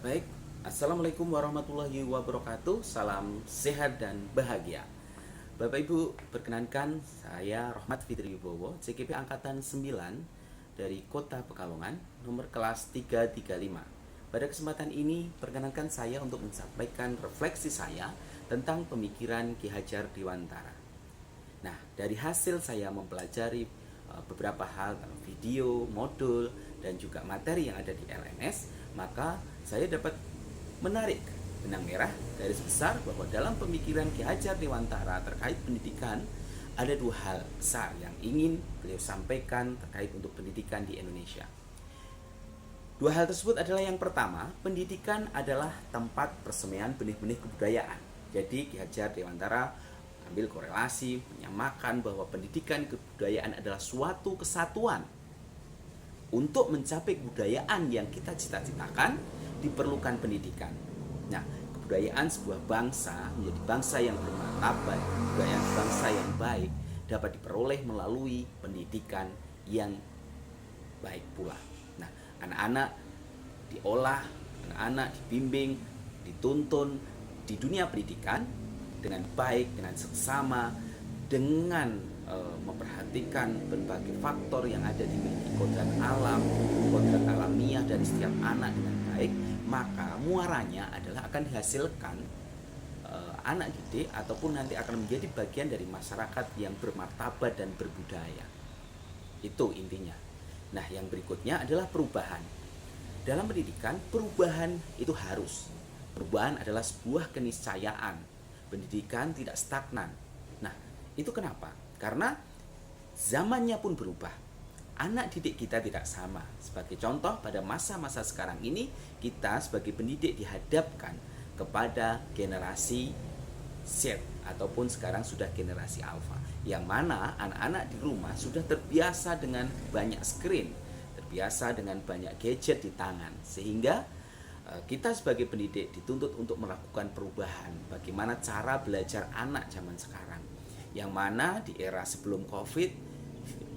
Baik, Assalamualaikum warahmatullahi wabarakatuh. Salam sehat dan bahagia. Bapak Ibu, perkenankan saya Rohmat Fitri Wibowo, CKP Angkatan 9 dari Kota Pekalongan, nomor kelas 335. Pada kesempatan ini, perkenankan saya untuk menyampaikan refleksi saya tentang pemikiran Ki Hajar Dewantara. Nah, dari hasil saya mempelajari beberapa hal dalam video, modul, dan juga materi yang ada di LMS, maka saya dapat menarik benang merah garis besar bahwa dalam pemikiran Ki Hajar Dewantara terkait pendidikan ada dua hal besar yang ingin beliau sampaikan terkait untuk pendidikan di Indonesia. Dua hal tersebut adalah yang pertama, pendidikan adalah tempat persemaian benih-benih kebudayaan. Jadi Ki Hajar Dewantara ambil korelasi, menyamakan bahwa pendidikan kebudayaan adalah suatu kesatuan. Untuk mencapai kebudayaan yang kita cita-citakan, diperlukan pendidikan. Nah, kebudayaan sebuah bangsa menjadi bangsa yang bermartabat, kebudayaan bangsa yang baik dapat diperoleh melalui pendidikan yang baik pula. Nah, anak-anak diolah, anak-anak dibimbing, dituntun di dunia pendidikan dengan baik, dengan seksama, dengan memperhatikan berbagai faktor yang ada dimiliki kodrat alam, kodrat alamiah dari setiap anak dengan baik, maka muaranya adalah akan dihasilkan anak didik ataupun nanti akan menjadi bagian dari masyarakat yang bermartabat dan berbudaya. Itu intinya. Nah, yang berikutnya adalah perubahan. Dalam pendidikan, perubahan itu harus. Perubahan adalah sebuah keniscayaan. Pendidikan tidak stagnan. Nah, itu kenapa? Karena zamannya pun berubah. Anak didik kita tidak sama. Sebagai contoh, pada masa-masa sekarang ini, kita sebagai pendidik dihadapkan kepada generasi Z ataupun sekarang sudah generasi Alpha, yang mana anak-anak di rumah sudah terbiasa dengan banyak screen, terbiasa dengan banyak gadget di tangan, sehingga kita sebagai pendidik dituntut untuk melakukan perubahan bagaimana cara belajar anak zaman sekarang, yang mana di era sebelum COVID,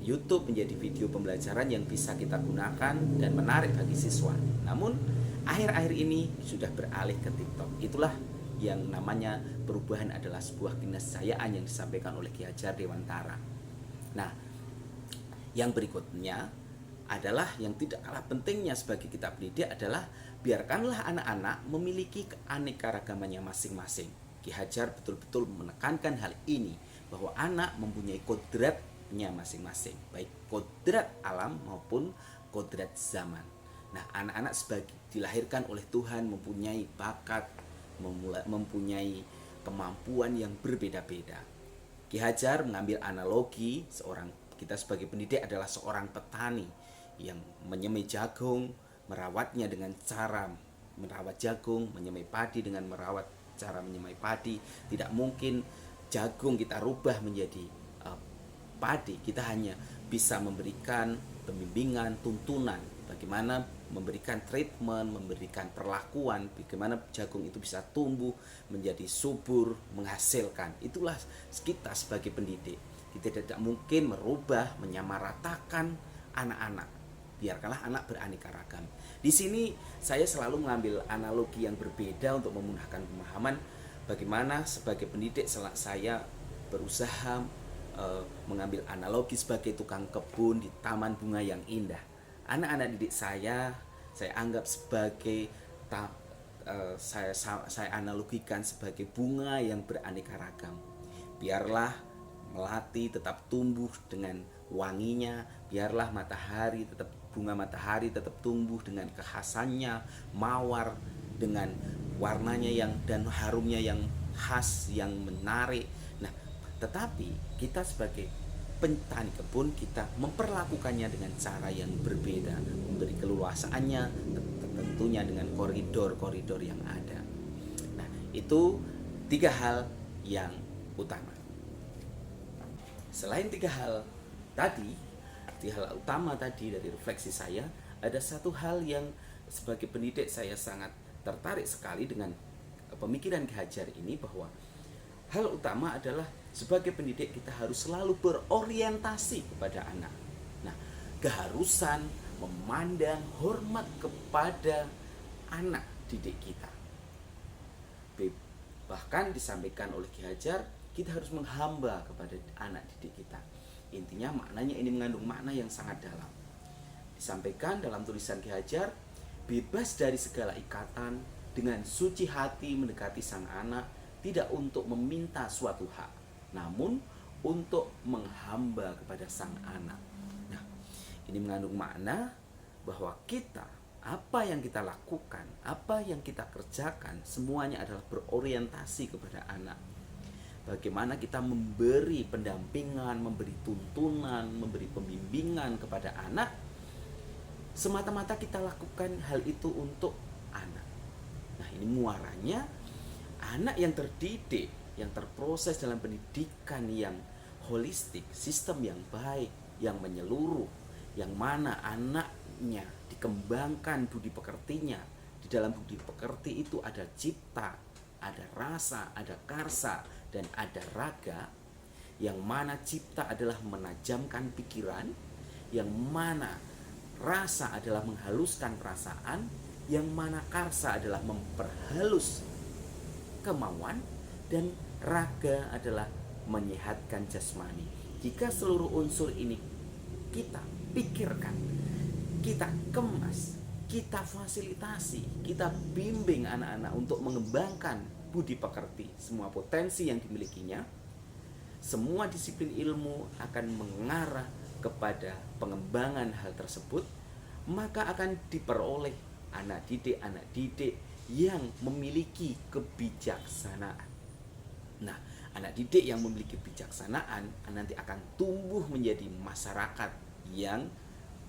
YouTube menjadi video pembelajaran yang bisa kita gunakan dan menarik bagi siswa. Namun akhir-akhir ini sudah beralih ke TikTok. Itulah yang namanya perubahan adalah sebuah keniscayaan yang disampaikan oleh Ki Hajar Dewantara. Nah, yang berikutnya adalah yang tidak kalah pentingnya sebagai kita pendidik adalah biarkanlah anak-anak memiliki keanekaragamannya masing-masing. Ki Hajar betul-betul menekankan hal ini, bahwa anak mempunyai kodratnya masing-masing, baik kodrat alam maupun kodrat zaman. Nah, anak-anak sebagai dilahirkan oleh Tuhan mempunyai bakat, mempunyai kemampuan yang berbeda-beda. Ki Hajar mengambil analogi kita sebagai pendidik adalah seorang petani yang menyemai jagung, merawatnya dengan cara merawat jagung, menyemai padi dengan merawat cara menyemai padi. Tidak mungkin jagung kita rubah menjadi padi. Kita hanya bisa memberikan pembimbingan, tuntunan, bagaimana memberikan treatment, memberikan perlakuan, bagaimana jagung itu bisa tumbuh menjadi subur, menghasilkan. Itulah kita sebagai pendidik. Kita tidak mungkin merubah, menyamaratakan anak-anak. Biarkanlah anak beraneka ragam. Di sini saya selalu mengambil analogi yang berbeda untuk memudahkan pemahaman bagaimana sebagai pendidik saya berusaha mengambil analogi sebagai tukang kebun di taman bunga yang indah. Anak-anak didik saya anggap sebagai saya analogikan sebagai bunga yang beraneka ragam. Biarlah melati tetap tumbuh dengan wanginya, biarlah bunga matahari tetap tumbuh dengan kekhasannya, mawar dengan warnanya dan harumnya yang khas, yang menarik. Nah, tetapi kita sebagai petani kebun, kita memperlakukannya dengan cara yang berbeda, memberi keluasaannya tentunya dengan koridor-koridor yang ada. Nah, itu tiga hal yang utama. Selain tiga hal utama tadi dari refleksi saya, ada satu hal yang sebagai pendidik saya sangat tertarik sekali dengan pemikiran Ki Hajar ini, bahwa hal utama adalah sebagai pendidik kita harus selalu berorientasi kepada anak. Nah, keharusan memandang hormat kepada anak didik kita. Bahkan disampaikan oleh Ki Hajar, kita harus menghamba kepada anak didik kita. Intinya maknanya ini mengandung makna yang sangat dalam. Disampaikan dalam tulisan Ki Hajar, bebas dari segala ikatan, dengan suci hati mendekati sang anak, tidak untuk meminta suatu hak, namun untuk menghamba kepada sang anak. Nah, ini mengandung makna bahwa kita, apa yang kita lakukan, apa yang kita kerjakan, semuanya adalah berorientasi kepada anak. Bagaimana kita memberi pendampingan, memberi tuntunan, memberi pembimbingan kepada anak, semata-mata kita lakukan hal itu untuk anak. Nah, ini muaranya anak yang terdidik, yang terproses dalam pendidikan yang holistik, sistem yang baik, yang menyeluruh, yang mana anaknya dikembangkan budi pekertinya. Di dalam budi pekerti itu ada cipta, ada rasa, ada karsa, dan ada raga. Yang mana cipta adalah menajamkan pikiran, yang mana rasa adalah menghaluskan perasaan, yang mana karsa adalah memperhalus kemauan, dan raga adalah menyehatkan jasmani. Jika seluruh unsur ini kita pikirkan, kita kemas, kita fasilitasi, kita bimbing anak-anak untuk mengembangkan budi pekerti, semua potensi yang dimilikinya, semua disiplin ilmu akan mengarah kepada pengembangan hal tersebut, maka akan diperoleh anak didik yang memiliki kebijaksanaan. Nah, anak didik yang memiliki kebijaksanaan nanti akan tumbuh menjadi masyarakat yang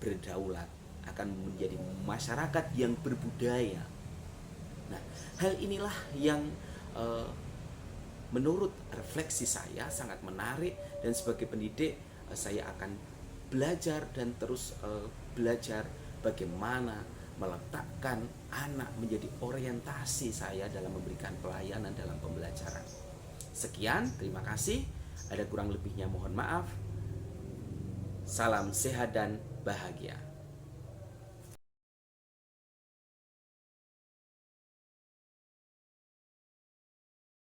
berdaulat, akan menjadi masyarakat yang berbudaya. Nah, hal inilah yang menurut refleksi saya sangat menarik, dan sebagai pendidik saya akan belajar dan terus belajar bagaimana meletakkan anak menjadi orientasi saya dalam memberikan pelayanan dalam pembelajaran. Sekian, terima kasih. Ada kurang lebihnya mohon maaf. Salam sehat dan bahagia.